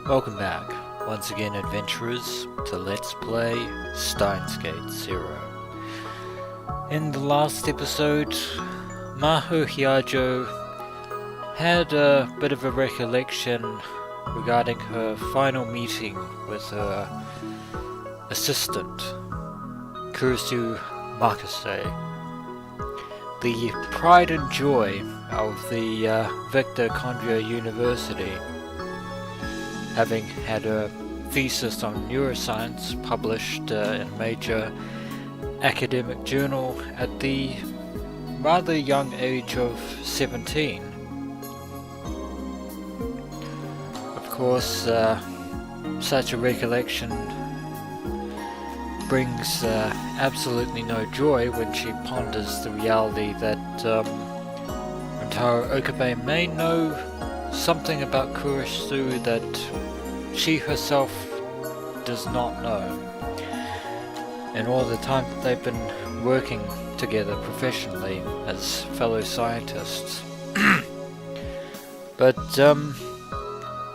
Welcome back, once again adventurers, to Let's Play Steins Gate 0. In the last episode, Maho Hyajo had a bit of a recollection regarding her final meeting with her assistant, Kurisu Makase. The pride and joy of the Victor Condria University, having had a thesis on neuroscience published in a major academic journal at the rather young age of 17. Of course, such a recollection brings absolutely no joy when she ponders the reality that Rentaro Okabe may know something about Kurisu that she herself does not know. In all the time that they've been working together professionally as fellow scientists. But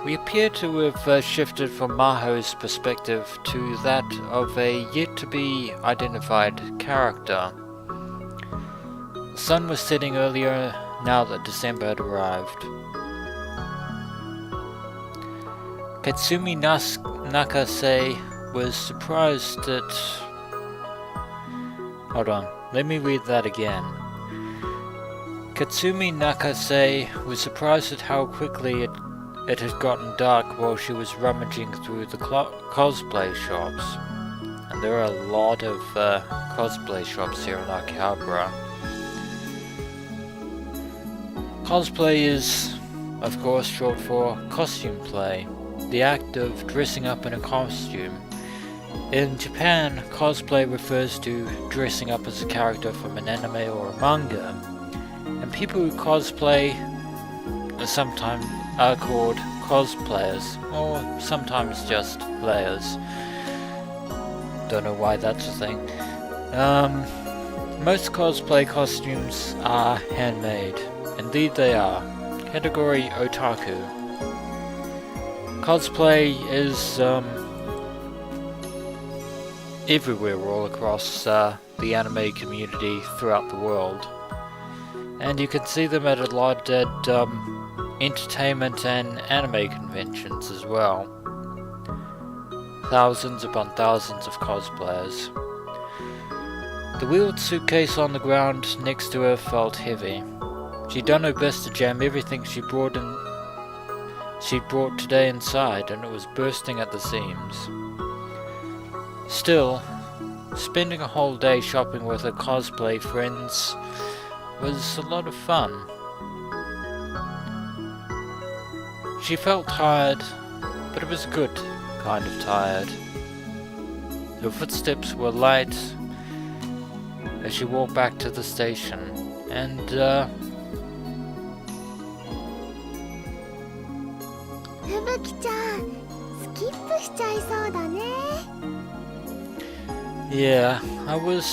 we appear to have shifted from Maho's perspective to that of a yet-to-be identified character. The sun was setting earlier now that December had arrived. Katsumi Nakase was surprised at... Hold on, let me read that again. Katsumi Nakase was surprised at how quickly it had gotten dark while she was rummaging through the cosplay shops. And there are a lot of cosplay shops here in Akihabara. Cosplay is, of course, short for costume play, the act of dressing up in a costume. In Japan, cosplay refers to dressing up as a character from an anime or a manga, and people who cosplay sometimes are called cosplayers, or sometimes just players. Don't know why that's a thing. Most cosplay costumes are handmade. Indeed they are. Category otaku. Cosplay is everywhere all across the anime community throughout the world. And you can see them at a lot at entertainment and anime conventions as well. Thousands upon thousands of cosplayers. The wheeled suitcase on the ground next to her felt heavy. She'd done her best to jam everything she'd brought today inside, and it was bursting at the seams. Still, spending a whole day shopping with her cosplay friends was a lot of fun. She felt tired, but it was good kind of tired. Her footsteps were light as she walked back to the station, and yeah, I was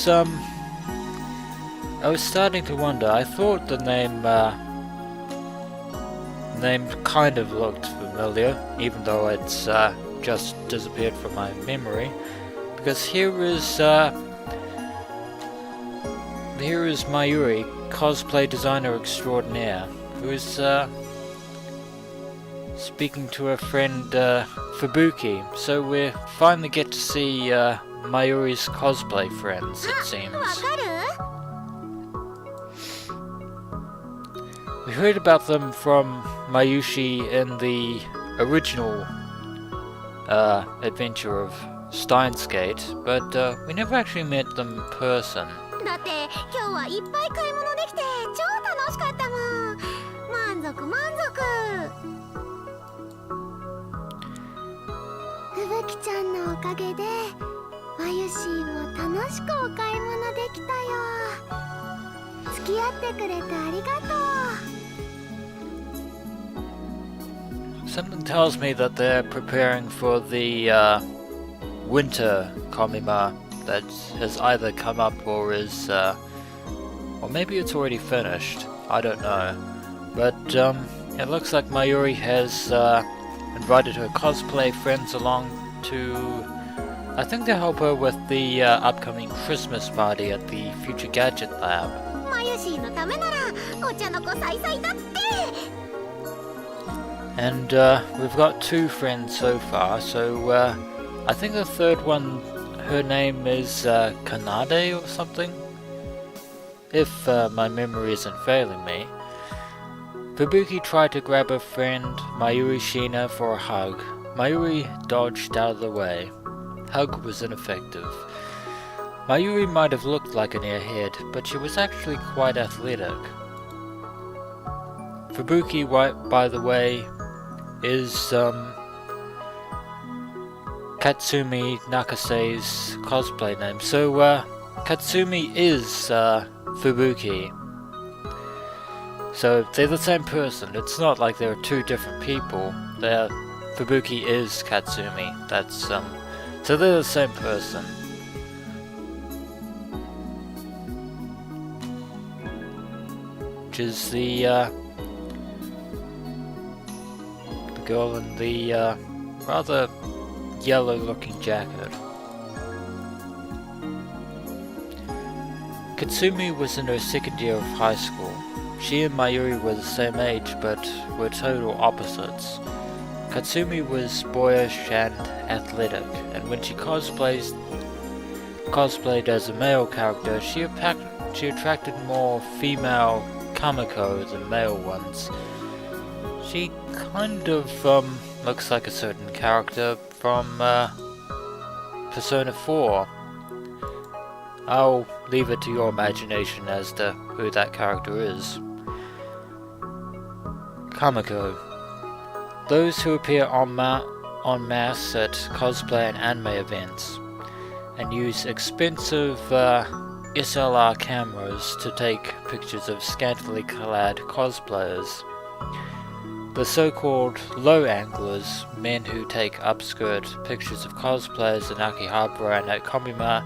starting to wonder. I thought the name kind of looked familiar, even though it's just disappeared from my memory. Because here is Mayuri, cosplay designer extraordinaire, who is speaking to her friend Fubuki. So we finally get to see Mayuri's cosplay friends, it seems. We heard about them from Mayushii in the original adventure of Steins Gate, but we never actually met them in person. Something tells me that they're preparing for the winter ComiMa that has either come up or is, or maybe it's already finished. I don't know. But it looks like Mayuri has invited her cosplay friends along to, I think, to help her with the upcoming Christmas party at the Future Gadget Lab. Mayushiiのためならお茶の子さいさいだって。 And we've got 2 friends so far, so I think the third one, her name is Kaede or something, if my memory isn't failing me. Fubuki tried to grab her friend Mayuri for a hug. Mayuri dodged out of the way. Hug was ineffective. Mayuri might have looked like an airhead, but she was actually quite athletic. Fubuki, by the way, is Katsumi Nakase's cosplay name. So Katsumi is Fubuki. So they're the same person. It's not like they're 2 different people. Fubuki is Katsumi. That's so they're the same person. Which is the girl in the rather yellow-looking jacket. Katsumi was in her 2nd year of high school. She and Mayuri were the same age, but were total opposites. Katsumi was boyish and athletic, and when she cosplayed as a male character, she attracted more female kamiko than male ones. She kind of looks like a certain character from Persona 4. I'll leave it to your imagination as to who that character is. Kamiko. Those who appear en masse at cosplay and anime events, and use expensive SLR cameras to take pictures of scantily clad cosplayers. The so-called low anglers, men who take upskirt pictures of cosplayers in Akihabara and at ComiMa,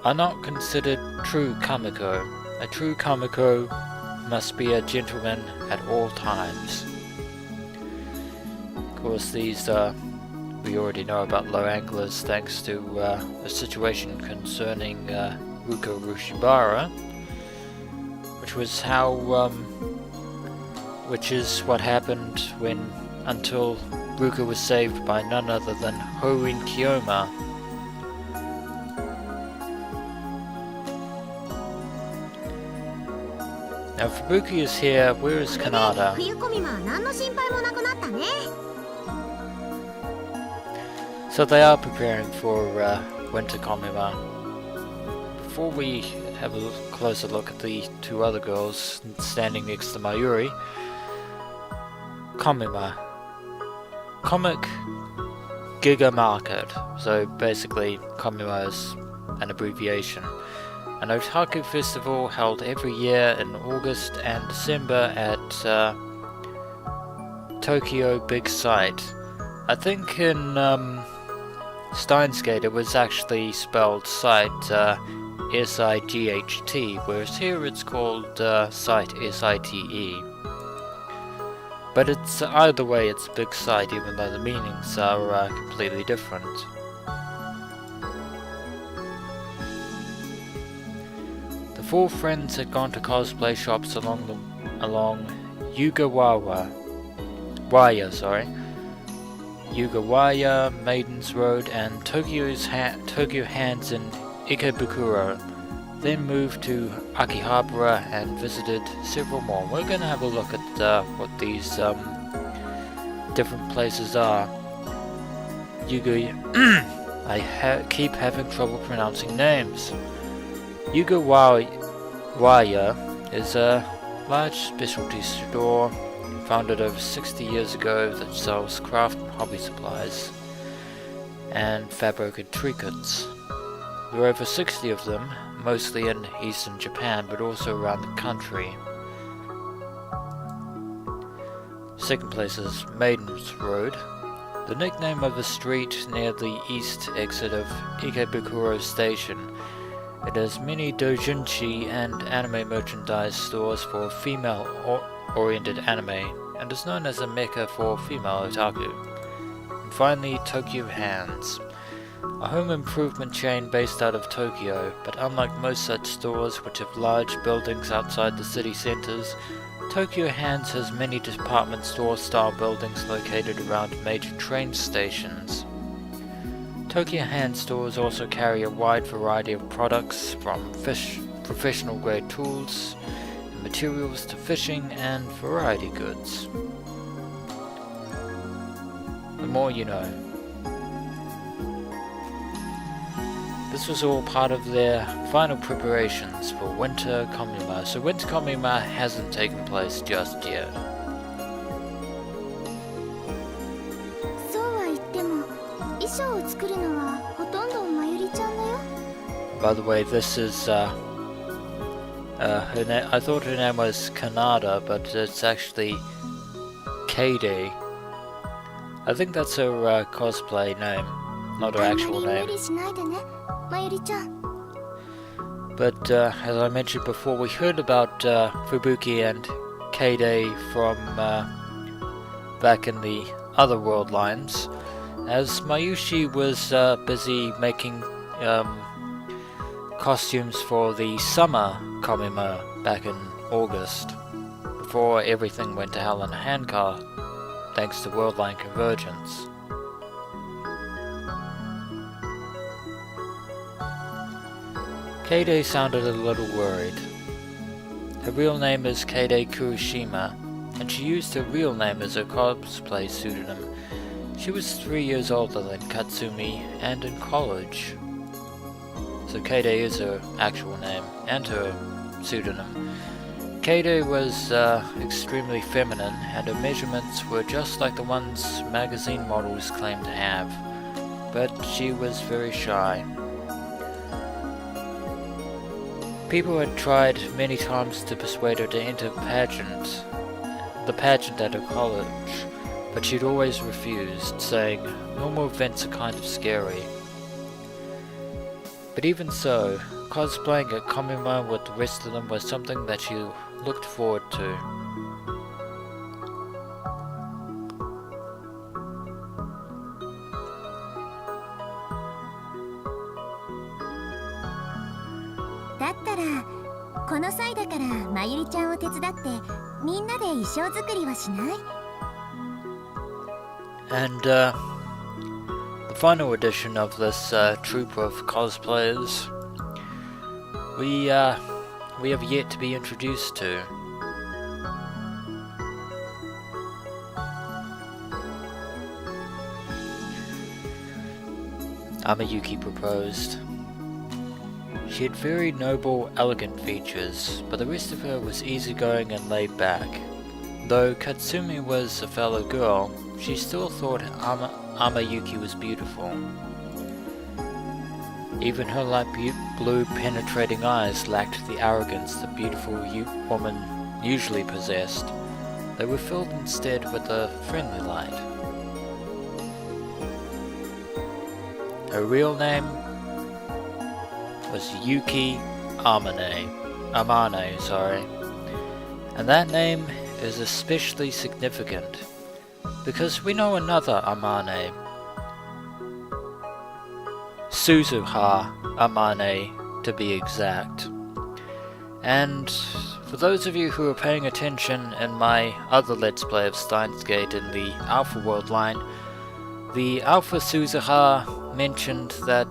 are not considered true kamiko. A true kamiko must be a gentleman at all times. Of course, these we already know about low anglers thanks to a situation concerning Ruka Rushibara, which is what happened until Ruka was saved by none other than Horin Kiyoma. Now Fubuki is here. Where is Kanada? So they are preparing for winter ComiMa. Before we have a closer look at the 2 other girls standing next to Mayuri, ComiMa, Comic Giga Market. So basically, ComiMa is an abbreviation. An otaku festival held every year in August and December at Tokyo Big Sight. I think in Steins it was actually spelled Sight S-I-G-H-T, whereas here it's called Sight S-I-T-E. But it's either way, it's Big Sight, even though the meanings are completely different. The 4 friends had gone to cosplay shops along Yugawaya, Maidens Road, and Tokyo Hands in Ikebukuro. Then moved to Akihabara and visited several more. We're going to have a look at what these different places are. I keep having trouble pronouncing names. Yugawaya is a large specialty store founded over 60 years ago that sells craft and hobby supplies and fabric and trinkets. There are over 60 of them, mostly in eastern Japan, but also around the country. Second place is Maidens Road, the nickname of a street near the east exit of Ikebukuro Station. It has many doujinshi and anime merchandise stores for female-oriented anime. and is known as a mecca for female otaku. And finally, Tokyo Hands, a home improvement chain based out of Tokyo, but unlike most such stores which have large buildings outside the city centers, Tokyo Hands has many department store style buildings located around major train stations. Tokyo Hands stores also carry a wide variety of products from professional grade tools and materials to fishing and variety goods. The more you know. This was all part of their final preparations for Winter ComiMa, so Winter ComiMa hasn't taken place just yet. そうは言っても衣装を作るのはほとんどまゆりちゃんだよ。 By the way, this is I thought her name was Kanada, but it's actually Kaede. I think that's her cosplay name, not her actual name. 無理しないでね、まゆりちゃん。 But as I mentioned before, we heard about Fubuki and Kaede from back in the other world lines, as Mayushii was busy making costumes for the summer ComiMa back in August, before everything went to hell in a handcar, thanks to worldline convergence. Kaede sounded a little worried. Her real name is Kaede Kurishima, and she used her real name as her cosplay pseudonym. She was 3 years older than Katsumi and in college. So Kaede is her actual name and her pseudonym. Kaede was extremely feminine, and her measurements were just like the ones magazine models claim to have, but she was very shy. People had tried many times to persuade her to enter the pageant at her college, but she'd always refused, saying normal events are kind of scary. But even so, cosplaying at ComiMa with the rest of them was something that she looked forward to. And the final edition of this troupe of cosplayers we have yet to be introduced to. Yuki proposed. She had very noble, elegant features, but the rest of her was easygoing and laid back. Though Katsumi was a fellow girl, she still thought Yuki was beautiful. Even her light blue penetrating eyes lacked the arrogance the beautiful woman usually possessed. They were filled instead with a friendly light. Her real name was Yuki Amane, and that name is especially significant because we know another Amane, Suzuha Amane to be exact. And for those of you who are paying attention in my other Let's Play of Steins Gate in the Alpha World line, the Alpha Suzuha mentioned that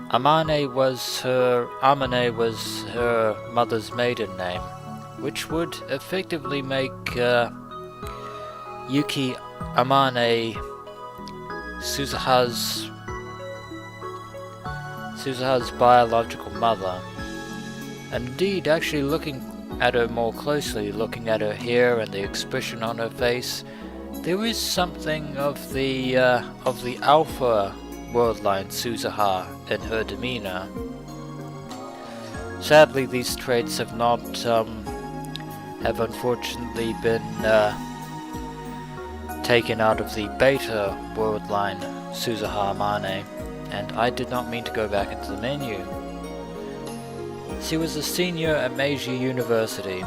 Amane was her mother's maiden name, which would effectively make Yuki Amane Suzuha's biological mother. And indeed, actually looking at her more closely, looking at her hair and the expression on her face, there is something of the Alpha Worldline Suzuha in her demeanor. Sadly, these traits have not, have unfortunately been taken out of the Beta Worldline Suzuha Amane, and I did not mean to go back into the menu. She was a senior at Meiji University,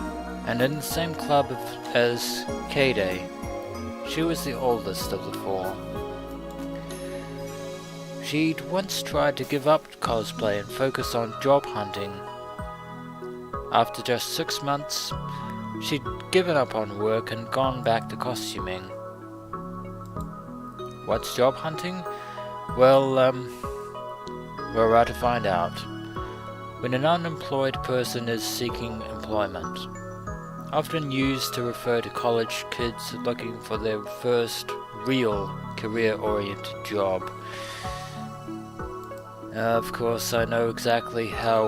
and in the same club as Kaede. She was the oldest of the four. She'd once tried to give up cosplay and focus on job hunting. After just 6 months, she'd given up on work and gone back to costuming. What's job hunting? Well, we're about to find out. When an unemployed person is seeking employment, often used to refer to college kids looking for their first real career-oriented job. Of course, I know exactly how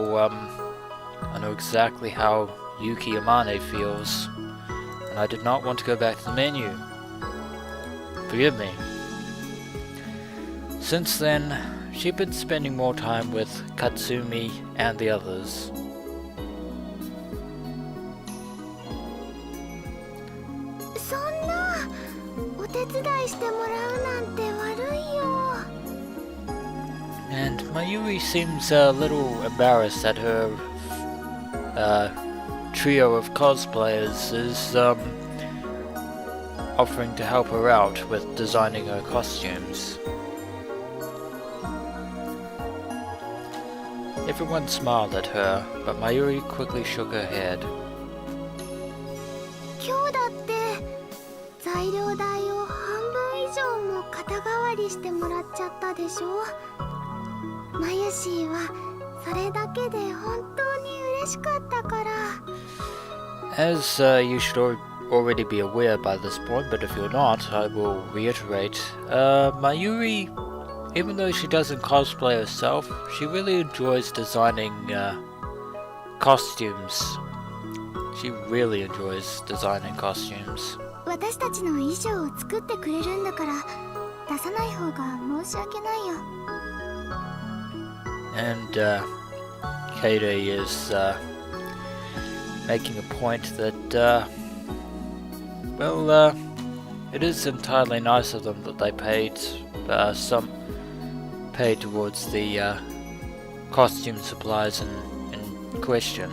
Yuki Amane feels, and I did not want to go back to the menu. Forgive me. Since then, she'd been spending more time with Katsumi and the others. And Mayuri seems a little embarrassed that her trio of cosplayers is offering to help her out with designing her costumes. Everyone smiled at her, but Mayuri quickly shook her head. As you should already be aware by this point, but if you're not, I will reiterate. Mayuri, even though she doesn't cosplay herself, she really enjoys designing costumes. She really enjoys designing costumes. And Kaede is making a point that, it is entirely nice of them that they paid towards the costume supplies in question.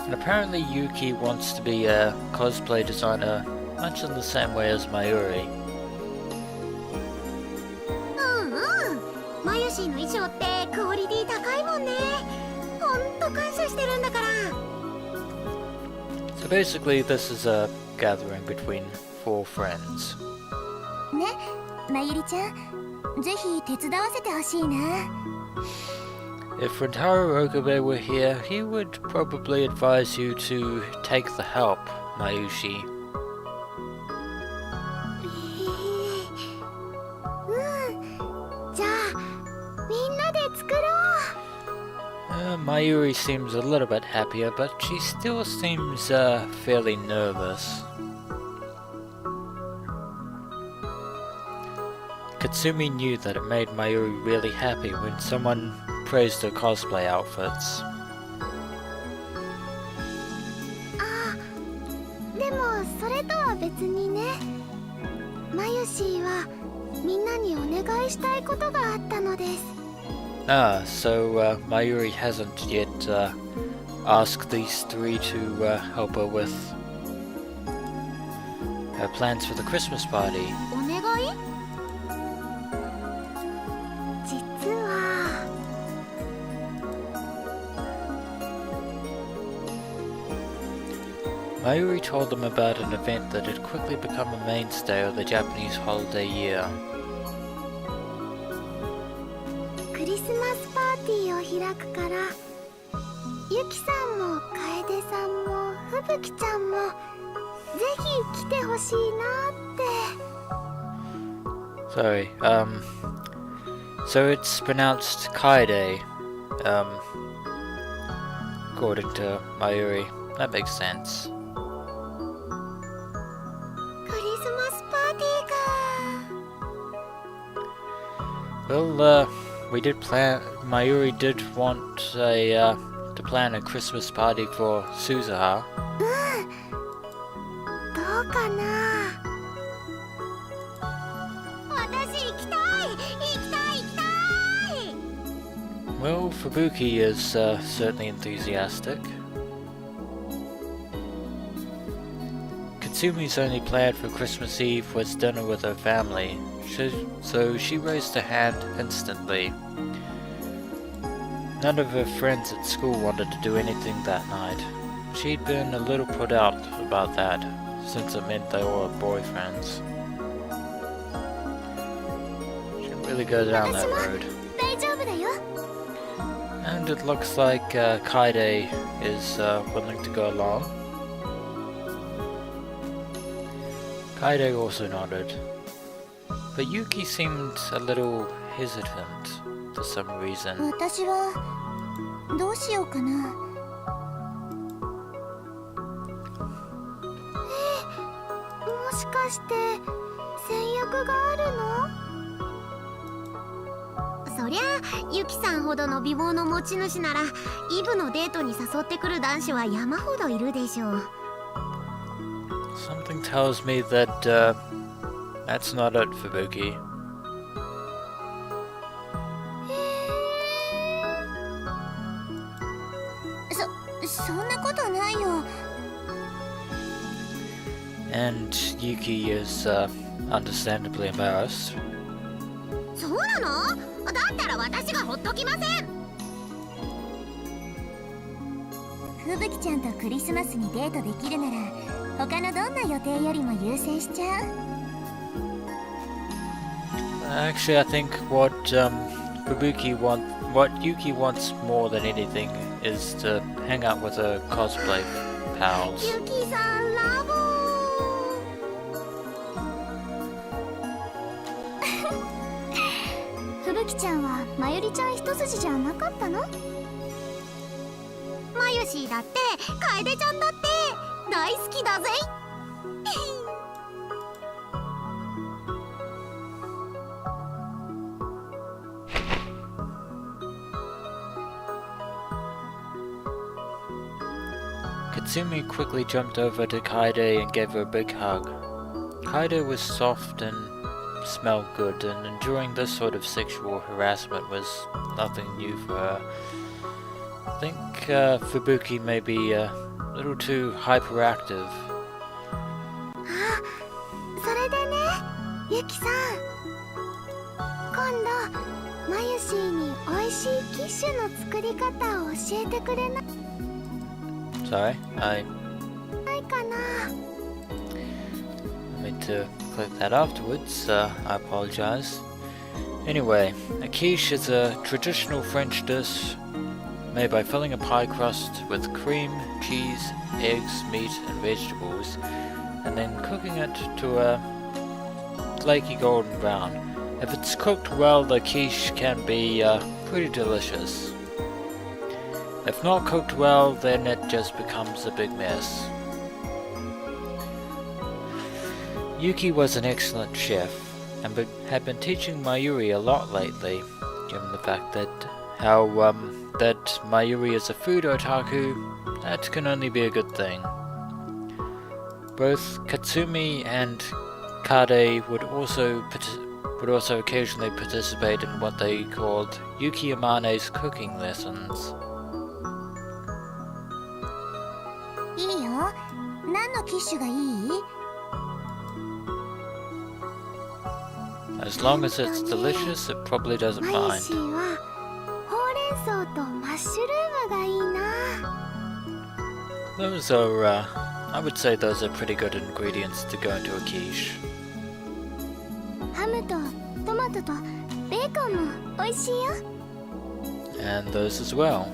And apparently Yuki wants to be a cosplay designer much in the same way as Mayuri. So basically this is a gathering between 4 friends. If Rentaro Okabe were here, he would probably advise you to take the help, Mayushii. Mayuri seems a little bit happier, but she still seems fairly nervous. Katsumi knew that it made Mayuri really happy when someone praised her cosplay outfits. So Mayuri hasn't yet asked these 3 to help her with her plans for the Christmas party. Mayuri told them about an event that had quickly become a mainstay of the Japanese holiday year. Sorry, so it's pronounced Kaede, according to Mayuri. That makes sense. Well, Mayuri did want to plan a Christmas party for Suzuha. Well, Fubuki is certainly enthusiastic. Katsumi's only plan for Christmas Eve was dinner with her family, so she raised her hand instantly. None of her friends at school wanted to do anything that night. She'd been a little put out about that, since it meant they all had boyfriends. Should really go down that road. And it looks like Kaede is willing to go along. Kaede also nodded, but Yuki seemed a little hesitant for some reason. 私はどうしようかな。もしかして戦略があるの？そりゃユキさんほどの美貌の持ち主ならイブのデートに誘ってくる男子は山ほどいるでしょう。Something tells me that that's not it, Fubuki. そんなことないよ。And Yuki is understandably embarrassed. そうなの？だったら私がほっときません。ふぶきちゃんとクリスマスにデートできるなら他のどんな予定よりも優先しちゃう。Actually, I think what Yuki wants more than anything is to hang out with her cosplay pals. ユキさんラブふぶきちゃんはまゆりちゃん一筋じゃなかったの？まゆしーだって楓ちゃんだって大好きだぜ。Katsumi quickly jumped over to Kaede and gave her a big hug. Kaede was soft and smelled good, and enduring this sort of sexual harassment was nothing new for her. I think Fubuki may be a little too hyperactive. それでね、ユキさん。今度、まゆしーに美味しいキッシュの作り方を教えてくれない？ Sorry, I ないかな。meant to click that afterwards. I apologize. Anyway, a quiche is a traditional French dish made by filling a pie crust with cream, cheese, eggs, meat, and vegetables, and then cooking it to a flaky golden brown. If it's cooked well, the quiche can be pretty delicious. If not cooked well, then it just becomes a big mess. Yuki was an excellent chef, and had been teaching Mayuri a lot lately, given the fact that that Mayuri is a food otaku. That can only be a good thing. Both Katsumi and Kaede would also occasionally participate in what they called Yuki Amane's cooking lessons. いいよ。何のキッシュがいい？ As long as it's delicious, it probably doesn't まゆ mind. しーはほうれん草とマッシュルームがいいな。 Those are, I would say those are pretty good ingredients to go into a quiche. ハムとトマトとベーコンも美味しいよ。 And those as well.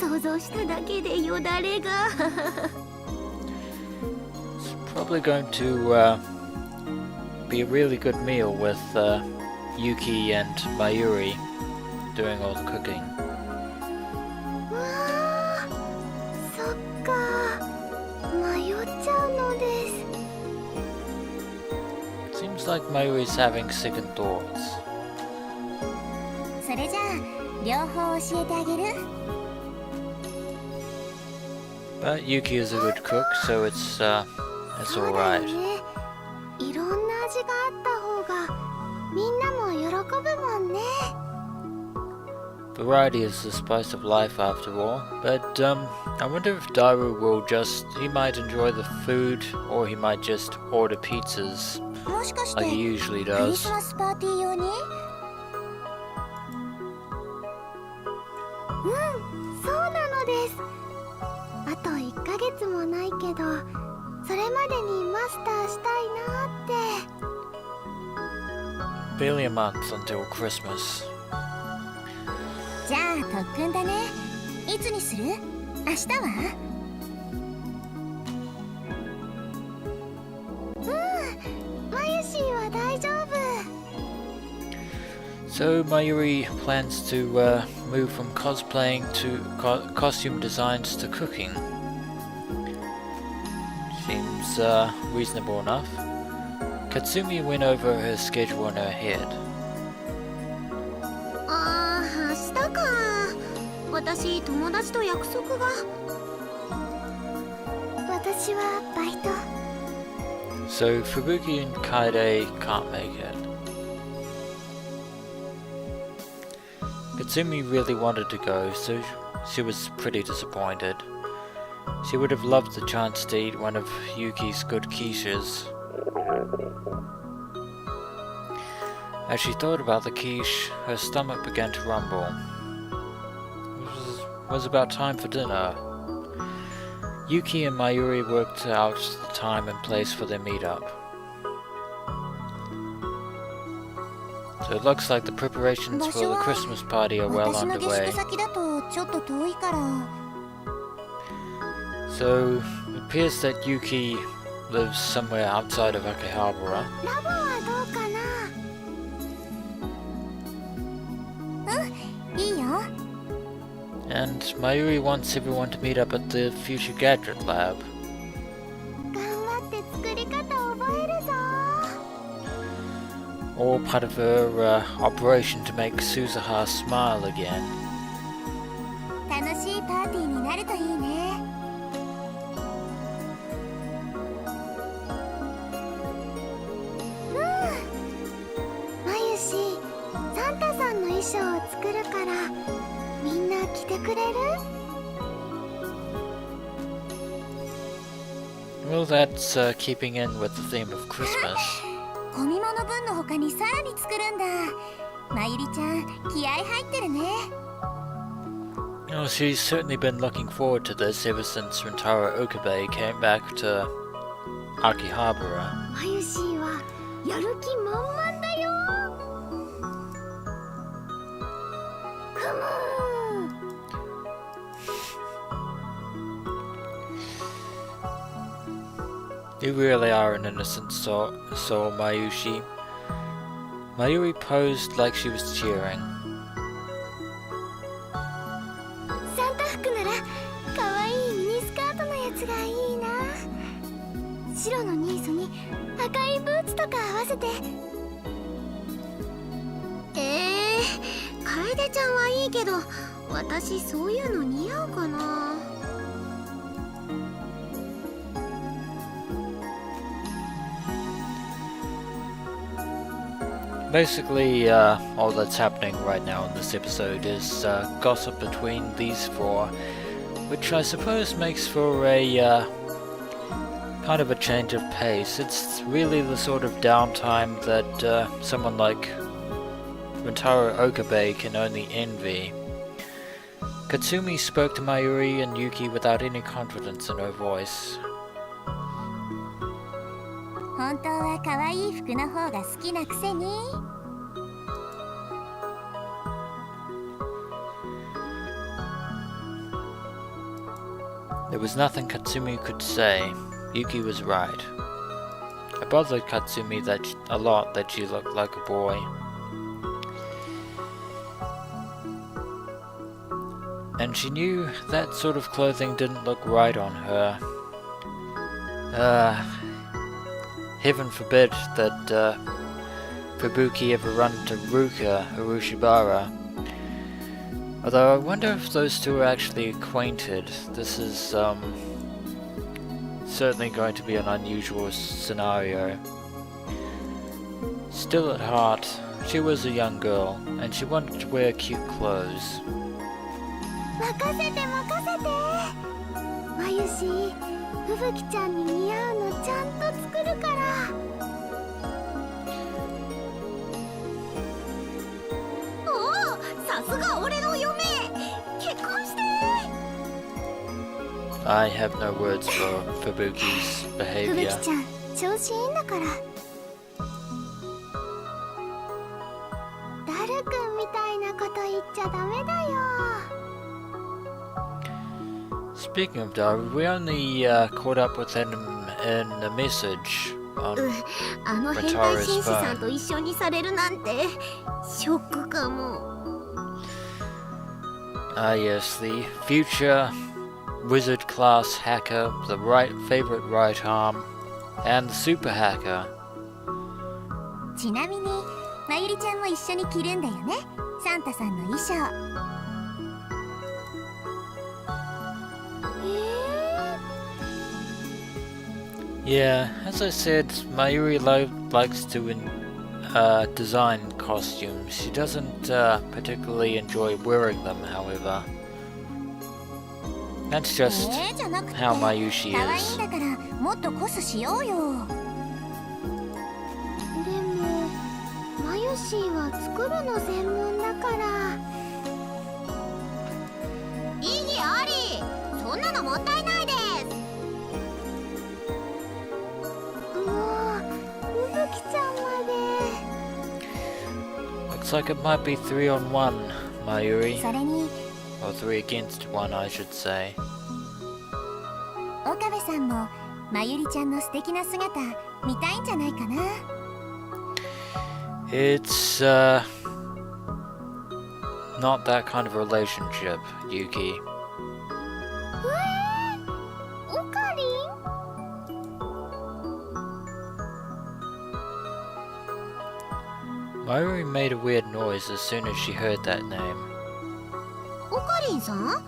想像しただけでよだれが。 It's probably going to be a really good meal with Yuki and Mayuri doing all the cooking. わあ、そっか。迷っちゃうのです。 Seems like Mayuri's having second thoughts. それじゃあ両方教えてあげる。 But Yuki is a good cook, so it's そうだ alright. よね。いろんな味があった方がみんなも喜ぶもんね。 But Variety is the spice of life after all, but I wonder if Daru will he might enjoy the food, or he might just order pizzas like he usually クリ does. スマスパーティー用にそうなのです。あと1ヶ月もないけど、それまでにマスターしたいなって。 Barely a month until Christmas. じゃあ特訓だね。いつにする？明日は？マユシーは大丈夫。 So Mayuri plans to move from cosplaying to costume designs to cooking. Seems reasonable enough. Katsumi went over her schedule in her head. ああ、明日か。私、友達と約束が。私はバイト。 So Fubuki and Kaede can't make it. Katsumi really wanted to go, so she was pretty disappointed. She would have loved the chance to eat one of Yuki's good quiches. As she thought about the quiche, her stomach began to rumble. It was about time for dinner. Yuki and Mayuri worked out the time and place for their meetup. So it looks like the preparations for the Christmas party are well underway. So it appears that Yuki lives somewhere outside of Akihabara. ラボはどうかな？いいよ。 And Mayuri wants everyone to meet up at the Future Gadget Lab. 頑張って作り方覚えるぞ。 All part of her operation to make Suzuha smile again. 楽しいパーティーになるといいね。マユシー、サンタさんの衣装を作るから、みんな着てくれる？ Well, that's keeping in with the theme of Christmas. コミマの分の他にさらに作るんだ。まゆりちゃん、気合入ってるね。Oh, she's certainly been looking forward to this ever since Rintaro Okabe came back to Akihabara. マユシーはやる気満々だよ。カモン。 You really are an innocent soul, Mayushii. Mayuri posed like she was cheering. サンタ服なら可愛いミニスカートのやつがいいな。白のニーソに赤いブーツとか合わせて。楓ちゃんはいいけど、私そういうの似合うかな。 Basically, all that's happening right now in this episode is gossip between these four, which I suppose makes for a kind of a change of pace. It's really the sort of downtime that someone like Rintaro Okabe can only envy. Katsumi spoke to Mayuri and Yuki without any confidence in her voice. 本当は可愛い服の方が好きなくせに。 There was nothing Katsumi could say. Yuki was right. It bothered Katsumi a lot that she looked like a boy. And she knew that sort of clothing didn't look right on her. Heaven forbid that Fubuki ever run into Ruka Urushibara. Although I wonder if those two are actually acquainted. This is certainly going to be an unusual scenario. Still at heart, she was a young girl, and she wanted to wear cute clothes. 任せて任せて。まゆし、ふぶきちゃんに似合うのちゃんと作るから。おお、さすが俺の嫁。結婚して。I have no words for Fubuki's ふぶ behavior. きちゃん調子いいんだから。ダルくんみたいなこと言っちゃダメだよ。Speaking of Daru, we only caught up with him in a message on あの変態紳士さんと一緒にされるなんてショックかも。Ah yes, the future wizard class hacker, the favorite right arm, and the super hacker. ちなみにまゆりちゃんも一緒に着るんだよね、サンタさんの衣装。Yeah, as I said, Mayuri likes to design costumes. She doesn't particularly enjoy wearing them, however. That's just じゃなくて how Mayushii 可愛いん is. だからもっとコスしようよ。でもまゆしーは作るの専門だから。意義あり。そんなのもったいないです。もうふぶきちゃんまで。 Looks like it might be 3-on-1, Mayuri. それに Or 3 against 1, I should say. 岡部さんもまゆりちゃんの素敵な姿見たいんじゃないかな。It's not that kind of relationship, Yuki. オカリン？ Mayuri made a weird noise as soon as she heard that name. オカリンさん？ああ、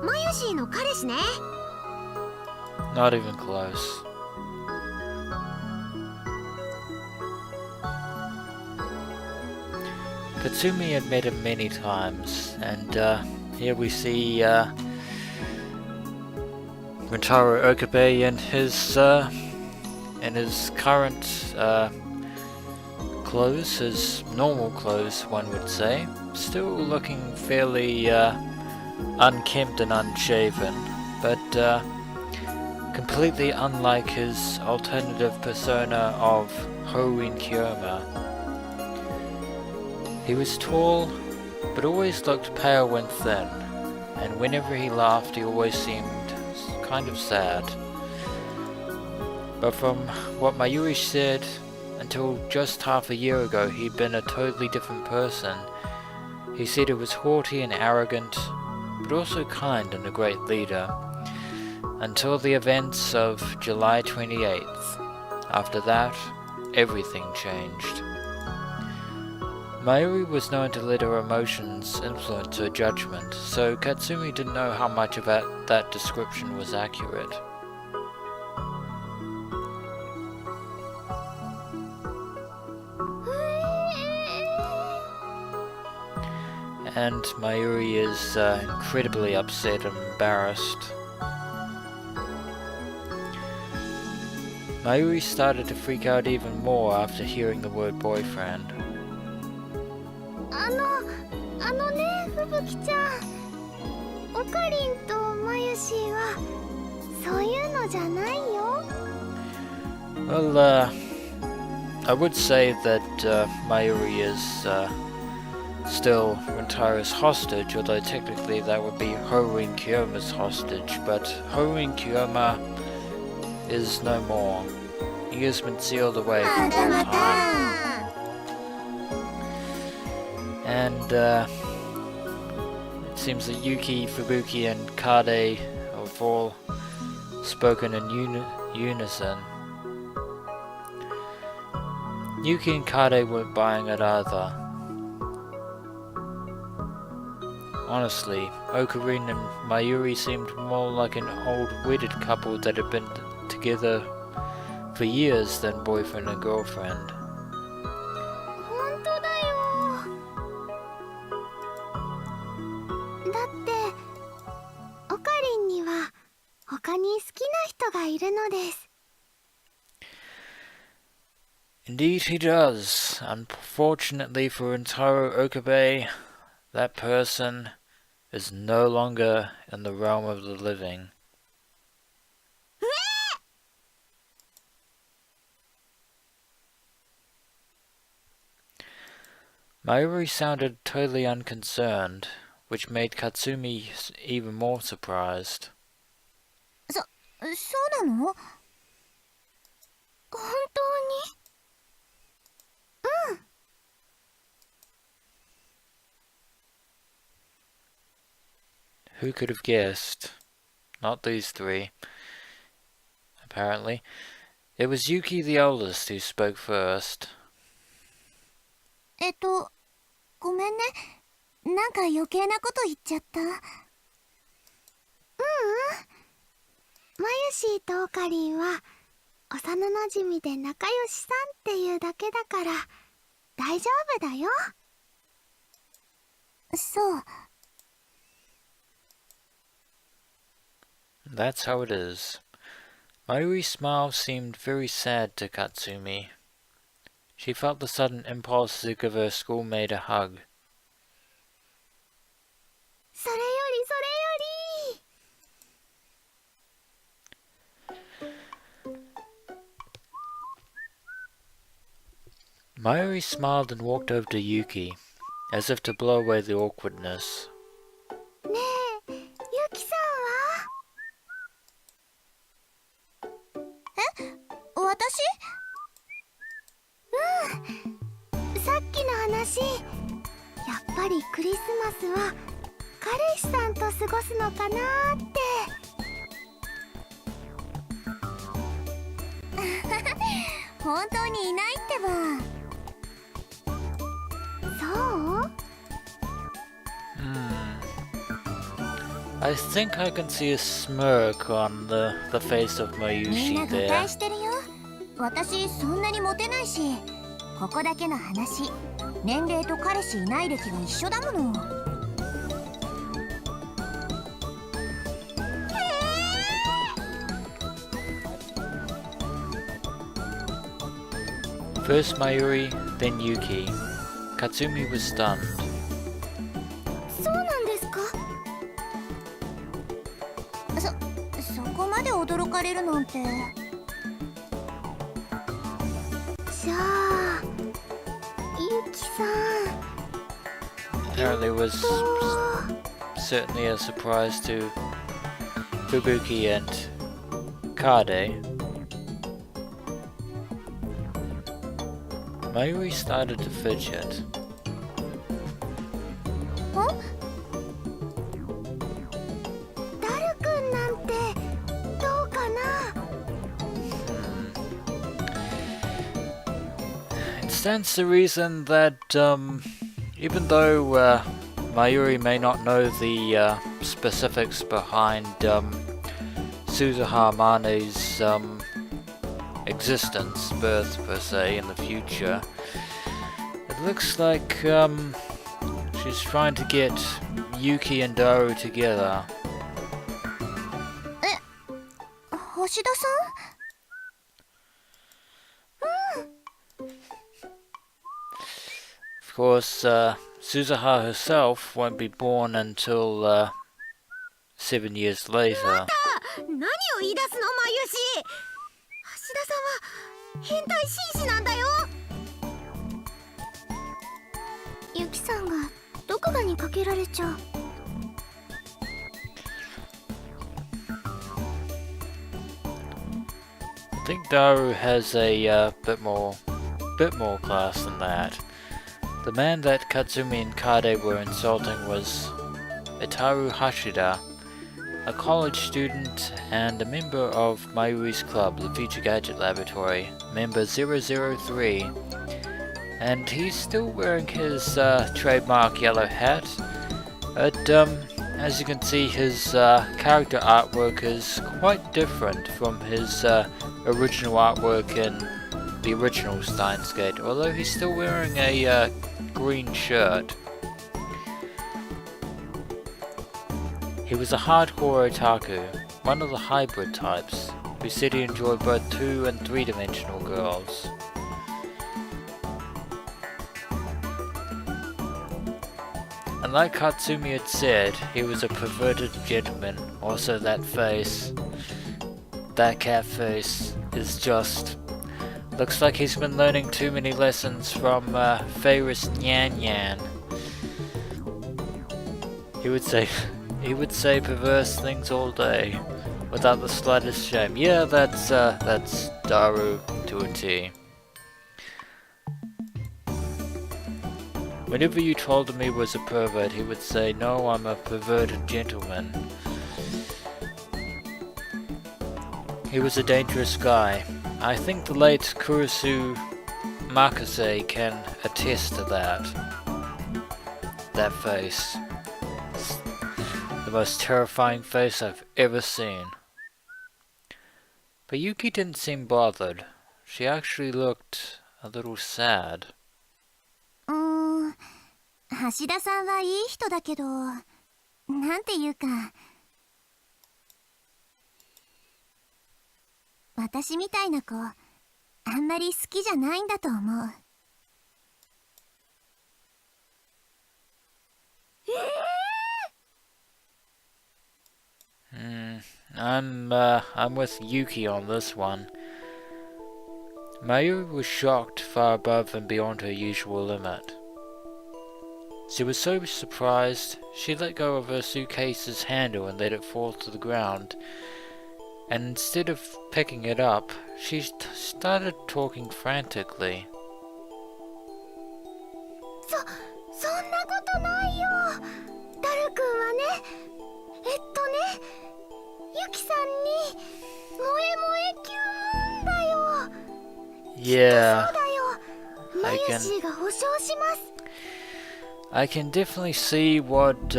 まゆしーの彼氏ね。Not even close. Katsumi had met him many times, and here we see Rintaro Okabe in his current clothes, his normal clothes, one would say, still looking fairly unkempt and unshaven, but completely unlike his alternative persona of Hoin Kyoma. He was tall, but always looked pale when thin, and whenever he laughed he always seemed kind of sad. But from what Mayuri said, until just half a year ago he'd been a totally different person. He said he was haughty and arrogant, but also kind and a great leader, until the events of July 28th. After that, everything changed. Mayuri was known to let her emotions influence her judgment, so Katsumi didn't know how much of that description was accurate. And Mayuri is incredibly upset and embarrassed. Mayuri started to freak out even more after hearing the word boyfriend. あのね、ふぶきちゃん。オカリンとまゆしーはそういうのじゃないよ。 Well, I would say that Mayuri is still Rintaro's hostage, although technically that would be Hoin Kyoma's hostage, but Hoin Kyoma is no more. He has been sealed away for all time. And it seems that Yuki, Fubuki and Kaede have all spoken in unison. Yuki and Kaede weren't buying it either. Honestly, Okarin and Mayuri seemed more like an old wedded couple that had been together for years than boyfriend and girlfriend. 本当だよ。ってオカリンには他に好きな人がいるのです。 Indeed he does. Unfortunately for entire Okabe, that person is no longer in the realm of the living. Mayuri sounded totally unconcerned, which made Katsumi even more surprised. そうなの？本当に？ Who could have guessed? Not these three. Apparently. It was Yuki the oldest who spoke first. ごめんね。なんか余計なこと言っちゃった。マユシーとオカリンは幼なじみで仲良しさんっていうだけだから大丈夫だよ。そう。That's how it is. Mayuri's smile seemed very sad to Katsumi. She felt the sudden impulse to give her schoolmate a hug. それよりそれより。Mayuri smiled and walked over to Yuki, as if to blow away the awkwardness. ねえ、ユキさんは？私？さっきの話、やっぱりクリスマスは彼氏さんと過ごすのかなーって。本当にいないってば。そう？ I think I can see a smirk on the face of みんな Mayushi 誤 there. 解してるよ。私そんなにモテないし、ここだけの話、年齢と彼氏いない歴が一緒だもの。First Mayuri, then Yuki. Katsumi was stunned. そうなんですか？そこまで驚かれるなんて。じゃあ、ユキさん。Apparently it was certainly a surprise to Fubuki and Kaede. Mayuri started to fidget. ダルくんなんてどうかな？ It stands to reason that even though Mayuri may not know the specifics behind Suzuha Amane's existence, birth per se, in the future, it looks like she's trying to get Yuki and Daru together. 星田さん？ Of course, Suzuha herself won't be born until 7 years later. 何を言い出すの、マユシ。橋田さんは変態紳士なんだよ。ユキさんがどこかにかけられちゃう。I think Daru has a bit more class than that. The man that Katsumi and Kaede were insulting was Itaru Hashida, a college student and a member of Mayuri's club, the Future Gadget Laboratory, member 003, and he's still wearing his trademark yellow hat, but as you can see, his character artwork is quite different from his original artwork in the original Steins Gate, although he's still wearing a green shirt. He was a hardcore otaku, one of the hybrid types, who said he enjoyed both 2- and 3-dimensional girls. And like Katsumi had said, he was a perverted gentleman. Also that face, that cat face, is just... looks like he's been learning too many lessons from Ferris Nyan Nyan. He would say perverse things all day, without the slightest shame. Yeah, that's Daru to a T. Whenever you told him he was a pervert, he would say, "No, I'm a perverted gentleman." He was a dangerous guy. I think the late Kurisu Makase can attest to that. That face. It's the most terrifying face I've ever seen. But Yuki didn't seem bothered. She actually looked a little sad. 橋田さんはいい人だけど、なんていうか、私みたいな子、あんまり好きじゃないんだと思う。I'm with Yuki on this one. Mayuri was shocked far above and beyond her usual limit. She was so surprised, she let go of her suitcase's handle and let it fall to the ground. And instead of picking it up, she started talking frantically. そんなことないよ。ダル君はね、ユキさんに萌えキュンだよ。Yeah, そうだよ。マユシーが保証します。I can definitely see what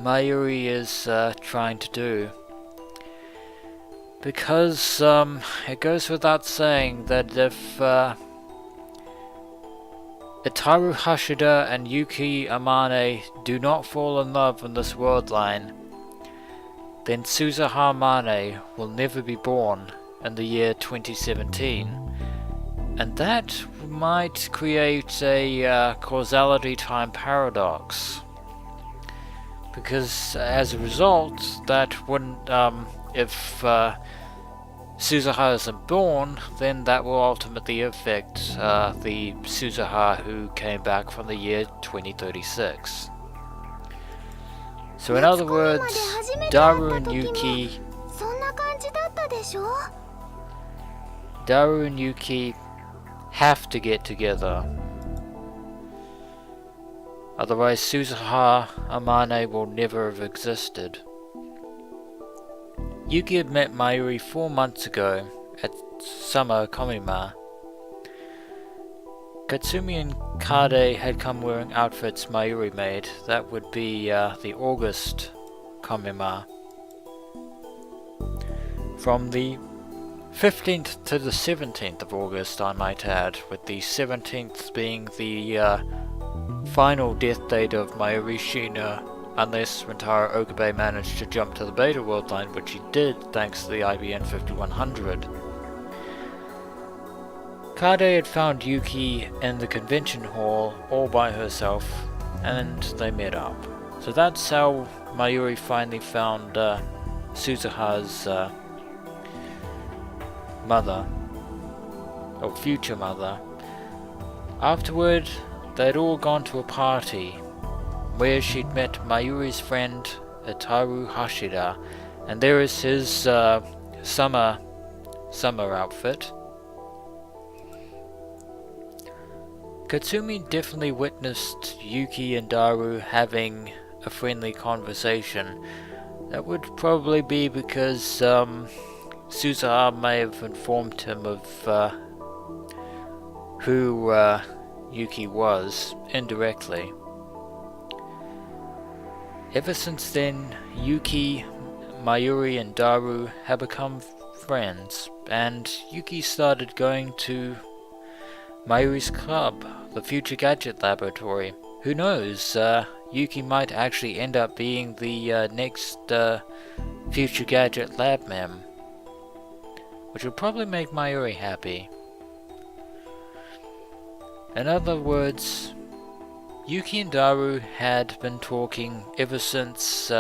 Mayuri is trying to do. Because it goes without saying that if Itaru Hashida and Yuki Amane do not fall in love in this world line, then Suzuha Amane will never be born in the year 2017. And that might create a causality time paradox. Because as a result, that wouldn't, if Suzuha isn't born, then that will ultimately affect the Suzuha who came back from the year 2036. So in other words, Daru and Yuki have to get together. Otherwise Suzuha Amane will never have existed. Yuki had met Mayuri 4 months ago at summer ComiMa. Katsumi and Kaede had come wearing outfits Mayuri made. That would be the August ComiMa. From the 15th to the 17th of August, I might add, with the 17th being the final death date of Mayuri, unless Rintaro Okabe managed to jump to the beta world line, which he did thanks to the IBN 5100. Kaede had found Yuki in the convention hall all by herself, and they met up. So that's how Mayuri finally found Suzuha's mother, or future mother. Afterward, they'd all gone to a party where she'd met Mayuri's friend Itaru Hashida, and there is his summer outfit. Katsumi definitely witnessed Yuki and Daru having a friendly conversation. That would probably be because Suzuha may have informed him of who Yuki was, indirectly. Ever since then, Yuki, Mayuri and Daru have become friends, and Yuki started going to Mayuri's club, the Future Gadget Laboratory. Who knows, Yuki might actually end up being the next Future Gadget Lab mem, which would probably make Mayuri happy. In other words, Yuki and Daru had been talking ever since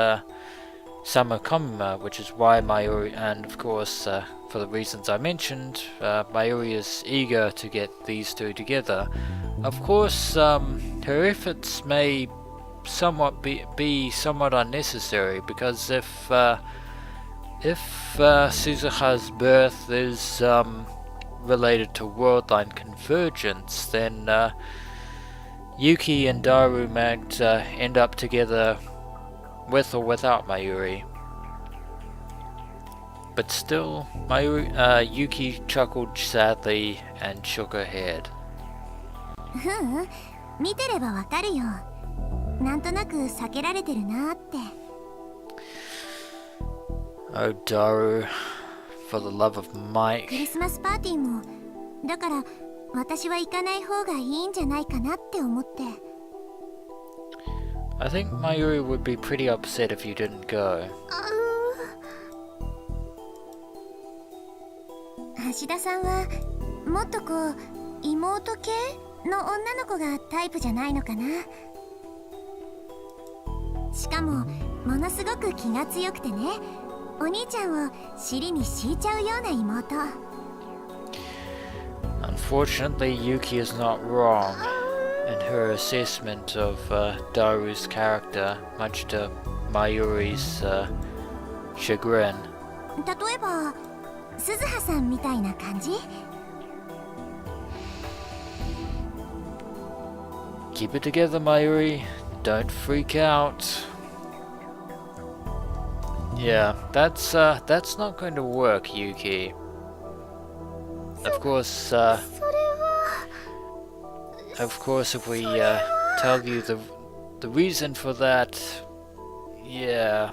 summer ComiMa, which is why Mayuri, and of course for the reasons I mentioned, Mayuri is eager to get these two together. Of course, her efforts may somewhat be somewhat unnecessary, because if Suzuha's birth is related to worldline convergence, then Yuki and Daru might end up together with or without Mayuri. But still, Yuki chuckled sadly and shook her head. 見てればわかるよ。なんとなく避けられてるなって。Oh, Daru, for the love of Mike. クリスマスパーティーも、だから私は行かない方がいいんじゃないかなって思って。I think Mayuri would be pretty upset if you didn't go. 橋田さんはもっとこう妹系の女の子がタイプじゃないのかな。しかもものすごく気が強くてね、お兄ちゃんを尻に敷いちゃうような妹。Unfortunately, Yuki is not wrong in her assessment of Daru's character, much to Mayuri's chagrin. 例えば鈴葉さんみたいな感じ？ Keep it together, Mayuri. Don't freak out. Yeah, that's not going to work, Yuki. Of course, if we tell you the reason for that, yeah.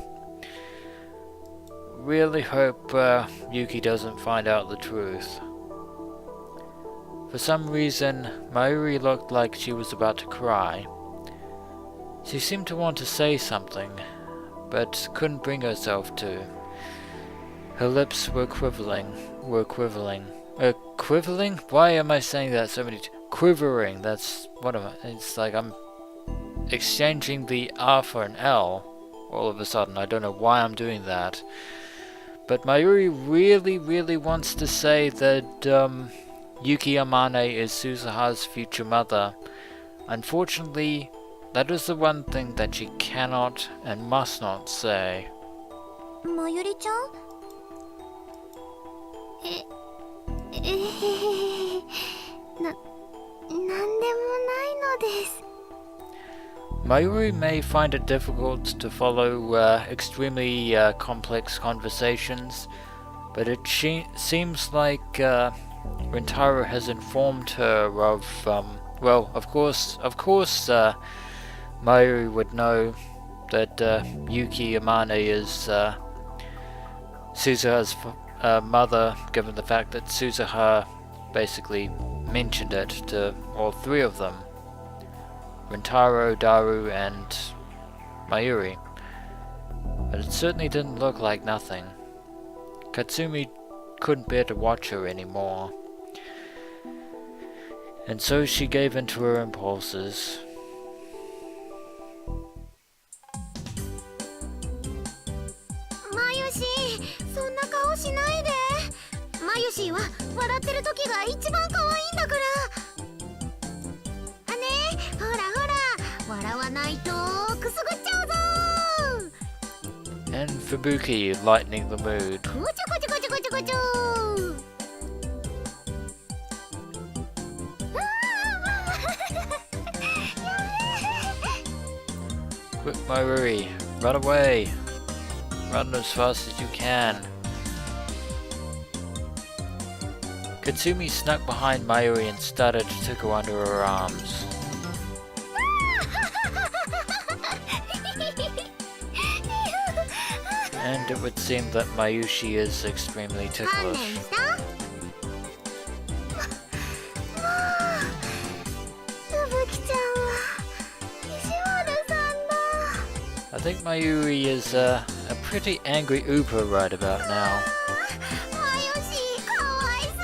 Really hope Yuki doesn't find out the truth. For some reason, Mayuri looked like she was about to cry. She seemed to want to say something, but couldn't bring herself to. Her lips were quivering. Quivering? Why am I saying that so many times? Quivering, that's what am I? It's like I'm exchanging the R for an L all of a sudden. I don't know why I'm doing that. But Mayuri really wants to say that Yuki Amane is Suzuha's future mother. Unfortunately, that is the one thing that she cannot and must not say. Mayuri-chan? なんでもないのです。 Mayuri may find it difficult to follow extremely complex conversations, but it seems like Rintaro has informed her of, well, of course, Mayuri would know that Yuki Amane is Suzuha's mother, given the fact that Suzuha basically mentioned it to all three of them. Rintaro, Daru, and Mayuri. But it certainly didn't look like nothing. Katsumi couldn't bear to watch her anymore. And so she gave in to her impulses. Mayushii, そんな顔しないで。Mayushii は笑ってる時が一番可愛いんだから。ほら笑わないとくすぐっちゃうぞ。 And Fubuki lightening the mood. こちょこちょこちょこちょこちょ。Quick, Mayuri, run away. Run as fast as you can. Katsumi snuck behind Mayuri and started to tickle under her arms. And it would seem that Mayushii is extremely ticklish. think Mayuri is a pretty angry Uber right about now. Mayushii, かわいす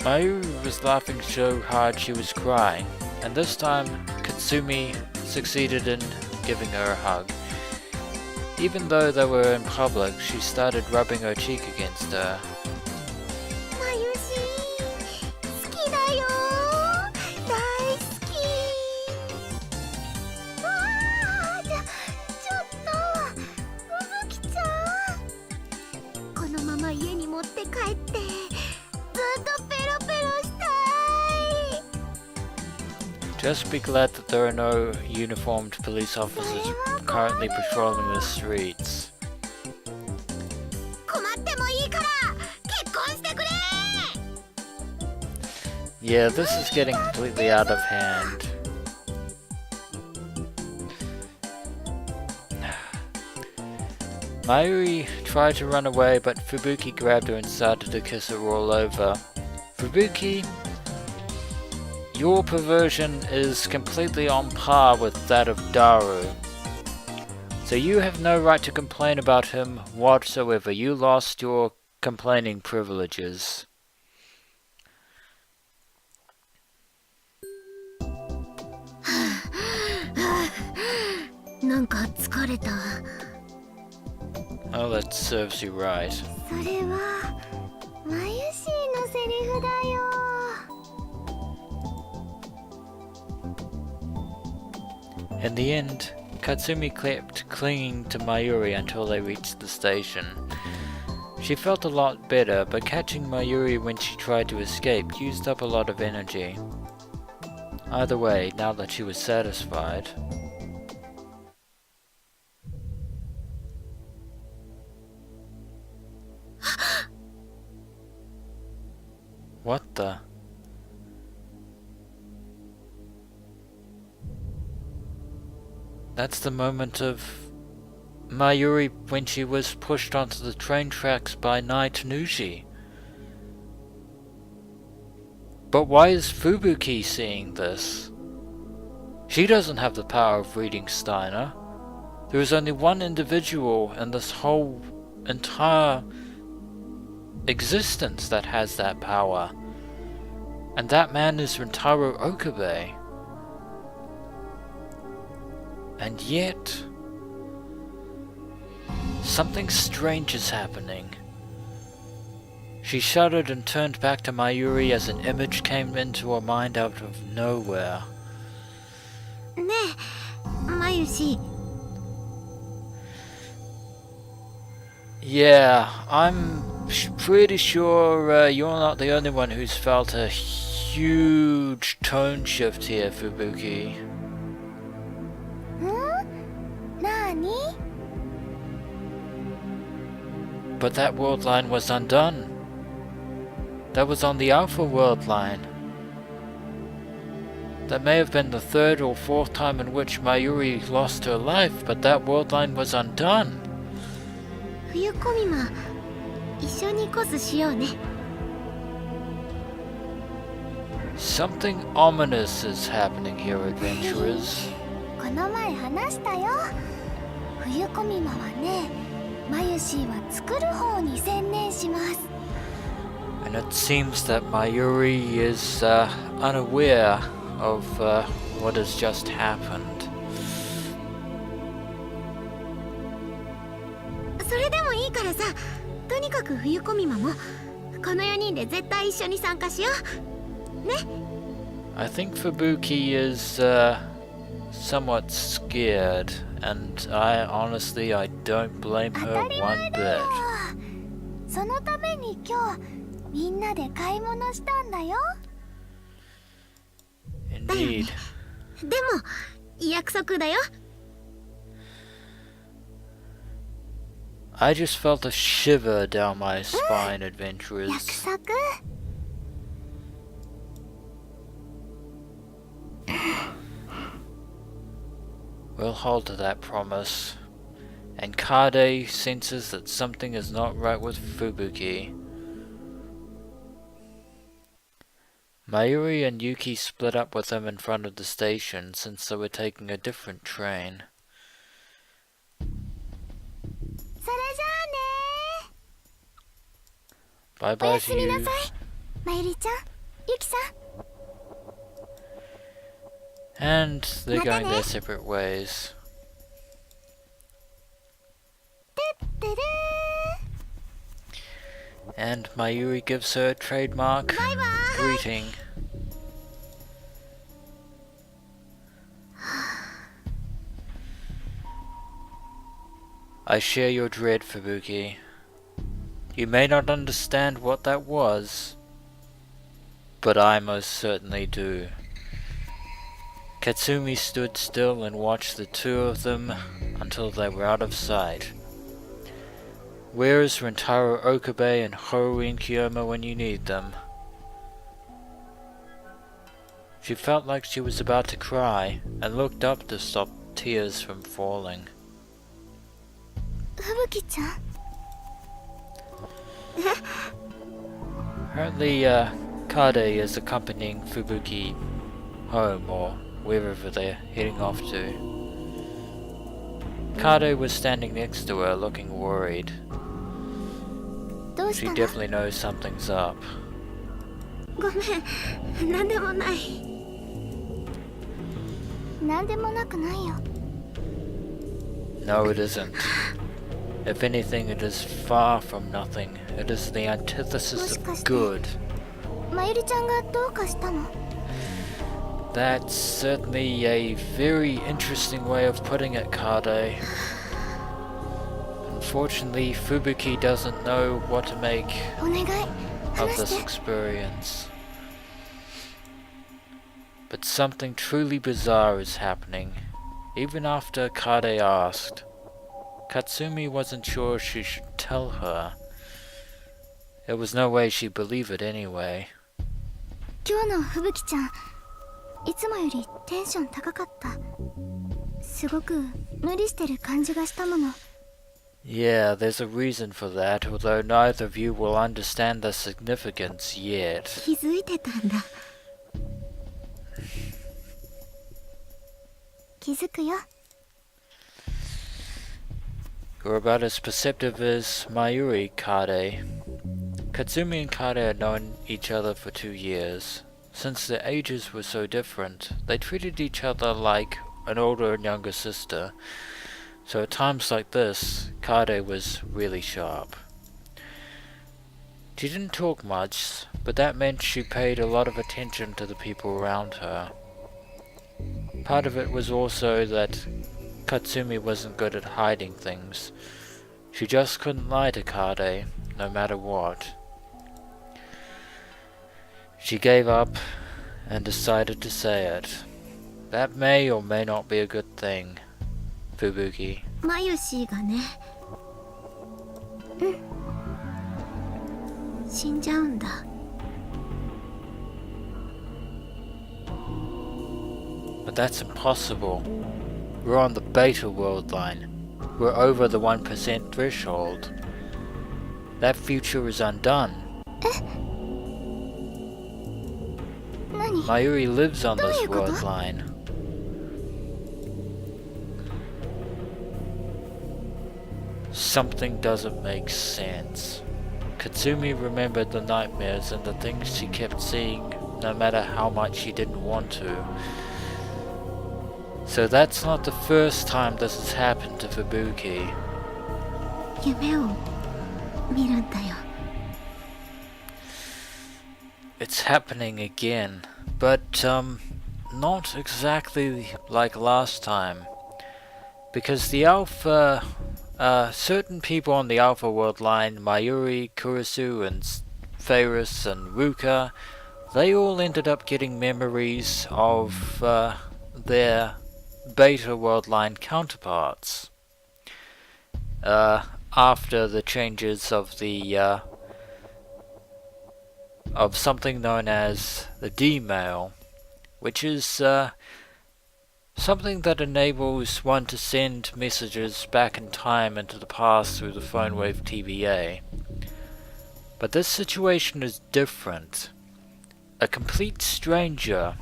ぎ Mayuri was laughing so hard she was crying, and this time Katsumi succeeded in giving her a hug. Even though they were in public, she started rubbing her cheek against her. Mayushii, 好きだよ、大好き。わあ、ちょっと、ふぶきちゃん。このまま家に持って帰って、ずっとペロペロしたい。 Just be glad that there are no uniformed police officers currently patrolling the streets. 困ってもいいから結婚してくれ。 Yeah, this is getting completely out of hand. Mayuri tried to run away, but Fubuki grabbed her and started to kiss her all over. Fubuki, your perversion is completely on par with that of Daru. So you have no right to complain about him whatsoever. You lost your complaining privileges. なんか疲れた。 Oh, that serves you right. それはマユシーのセリフだよ。 In the end, Katsumi kept clinging to Mayuri until they reached the station. She felt a lot better, but catching Mayuri when she tried to escape used up a lot of energy. Either way, now that she was satisfied... What the? That's the moment of Mayuri when she was pushed onto the train tracks by Knight Nushi. But why is Fubuki seeing this? She doesn't have the power of reading Steiner. There is only one individual in this whole entire existence that has that power. And that man is Rintaro Okabe. And yet, something strange is happening. She shuddered and turned back to Mayuri as an image came into her mind out of nowhere. ねえ、マユシ。 Yeah, I'm pretty sure you're not the only one who's felt a huge tone shift here, Fubuki. なに? But that world line was undone. That was on the Alpha world line. That may have been the third or fourth time in which Mayuri lost her life, but that world line was undone. 冬コミマ、一緒にコスしようね。 Something ominous is happening here, adventurers. この前話したよ。冬コミマはね、マユシーは作る方に専念します。 And it seems that Mayuri is unaware of what has just happened. それでもいいからさ、とにかく冬コミマもこの4人で絶対一緒に参加しよう。ね。 I think Fubuki is somewhat scared, and I don't blame her one bit. そのために今日みんなで買い物したんだよ。 Indeed. でも約束だよ。 I just felt a shiver down my spine, adventurers. 約束。 We'll hold to that promise. And Kaede senses that something is not right with Fubuki. Mayuri and Yuki split up with him in front of the station since they were taking a different train. それじゃあね。 Bye お bye や to すみな you. さい。まゆりちゃん、ゆきさん。 And they're going their またね。 separate ways. てってる And Mayuri gives her a trademark ー。バイバイ。 greeting. I share your dread, Fubuki. You may not understand what that was, but I most certainly do. Katsumi stood still and watched the two of them until they were out of sight. Where is Rentaro Okabe and Haruin Kiyoma when you need them? She felt like she was about to cry and looked up to stop tears from falling. ふぶきちゃん。 Apparently, Kaede is accompanying Fubuki home or wherever they're heading off to. Kaede was standing next to her looking worried. どうし She たの？ definitely knows something's up. ごめん、なんでもない。なんでもなくないよ。 No, it isn't. If anything, it is far from nothing. It is the antithesis of good. まゆりちゃんがどうかしたの？ That's certainly a very interesting way of putting it, Kaede. Unfortunately, Fubuki doesn't know what to make お願い、 of 話 this して。 experience. But something truly bizarre is happening. Even after Kaede asked, Katsumi wasn't sure she should tell her. There was no way she'd believe it anyway. 今日のふぶきちゃん、いつもよりテンション高かった。すごく無理してる感じがしたもの。 Yeah, there's a reason for that, although neither of you will understand the significance yet. 気づいてたんだ。気づくよ。 You're about as perceptive as Mayuri, Kaede. Katsumi and Kaede had known each other for 2 years. Since their ages were so different, they treated each other like an older and younger sister. So at times like this, Kaede was really sharp. She didn't talk much, but that meant she paid a lot of attention to the people around her. Part of it was also that Katsumi wasn't good at hiding things. She just couldn't lie to Kaede, no matter what. She gave up and decided to say it. That may or may not be a good thing, Fubuki. マユシーがね。うん。死んじゃうんだ。 But that's impossible. We're on the beta world line. We're over the 1% threshold. That future is undone. 何？ Mayuri lives on this どういうこと？ world line. Something doesn't make sense. Katsumi remembered the nightmares and the things she kept seeing no matter how much she didn't want to. So that's not the first time this has happened to Fubuki. 夢を見るんだよ。 It's happening again, but not exactly like last time. Because the Alpha, certain people on the Alpha world line, Mayuri, Kurisu, and Ferris, and Ruka, they all ended up getting memories of their Beta world line counterparts. After the changes of the of something known as the D-mail, which is something that enables one to send messages back in time into the past through the phone wave TVA. But this situation is different. A complete stranger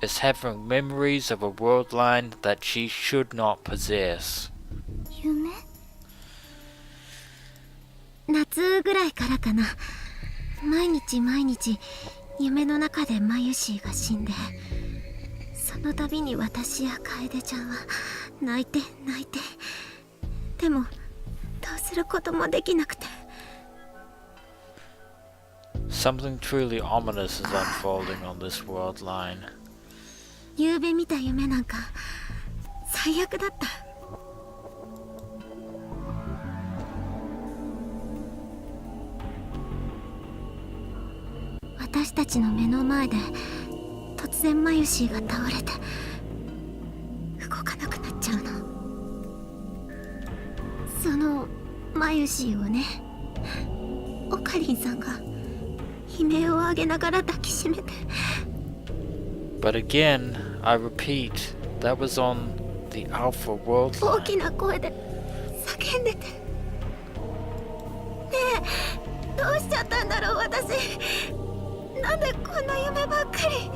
is having memories of a world line that she should not possess. 夢夏ぐらいからかな。毎日夢の中でマユシーが死んで、その度に私や楓ちゃんは泣いてでもどうすることもできなくて。 Something truly ominous is unfolding on this world line. 夕べ見た夢なんか最悪だった。私たちの目の前で突然マユシーが倒れて動かなくなっちゃうの。そのマユシーをね、オカリンさんが悲鳴を上げながら抱きしめて。 But again, I repeat, that was on the Alpha world 大 line. きな声で叫んでて。ねえ、どうしちゃったんだろう私。なんでこんな夢ばっかり。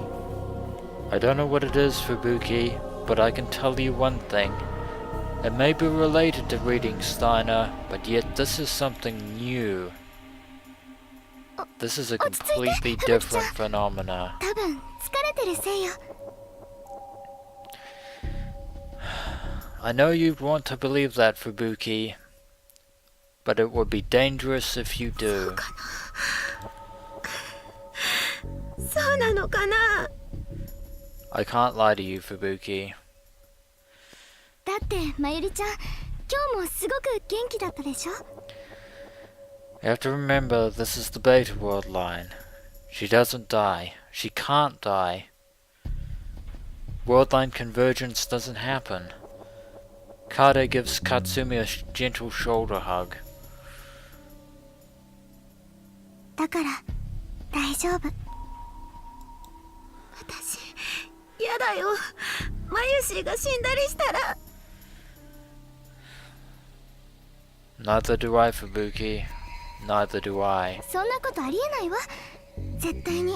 I don't know what it is, Fubuki, but I can tell you one thing. It may be related to reading Steiner, but yet this is something new. This is a completely different phenomena. 多分疲れてるせいよ。 I know you want to believe that, Fubuki, but it would be dangerous if you do. そうなのかな。 I can't lie to you, Fubuki. だってまゆりちゃん、今日もすごく元気だったでしょ。 You have to remember this is the Beta world line. She doesn't die. She can't die. World line convergence doesn't happen. Kaede gives Katsumi a gentle shoulder hug. だから大丈夫。私やだよ。マユシーが死んだりしたら。 Neither do I, Fubuki. Neither do I. そんなことありえないわ。絶対に。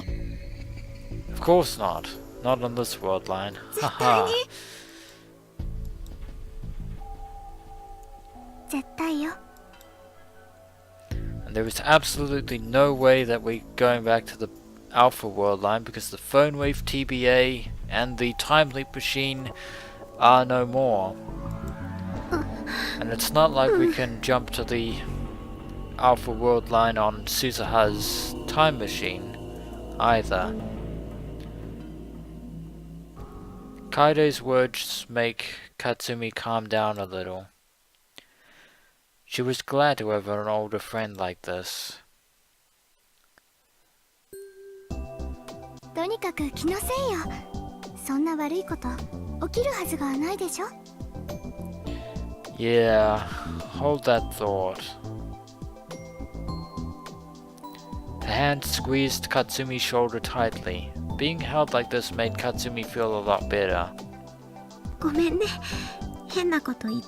Of course not. Not on this world line. 絶対に。絶対よ。 And there is absolutely no way that we're going back to the Alpha world line because the phone wave TBA and the time leap machine are no more. And it's not like we can jump to the Alpha world line on Suzuha's time machine either. Kaede's words make Katsumi calm down a little. She was glad to have an older friend like this. とにかく気のせいよ。そんな悪いこと起きるはずがないでしょ。 Yeah, hold that thought. The hand squeezed Katsumi's shoulder tightly. Being held like this made Katsumi feel a lot better. ごめんね。変なこと言って。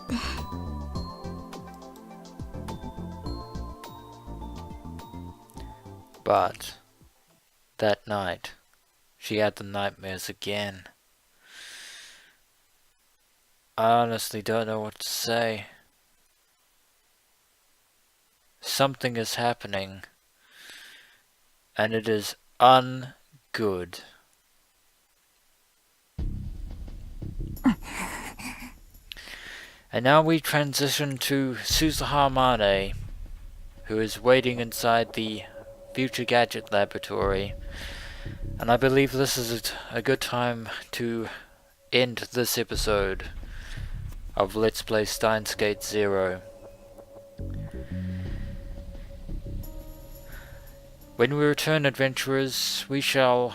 But that night, she had the nightmares again. I honestly don't know what to say. Something is happening, and it is ungood. And now we transition to Suzuha Amane, who is waiting inside the Future Gadget Laboratory, and I believe this is a good time to end this episode of Let's Play Steins Gate Zero. When we return, adventurers, we shall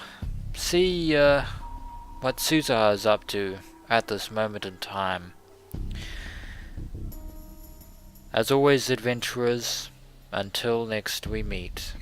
see what Suzuha is up to at this moment in time. As always, adventurers, until next we meet.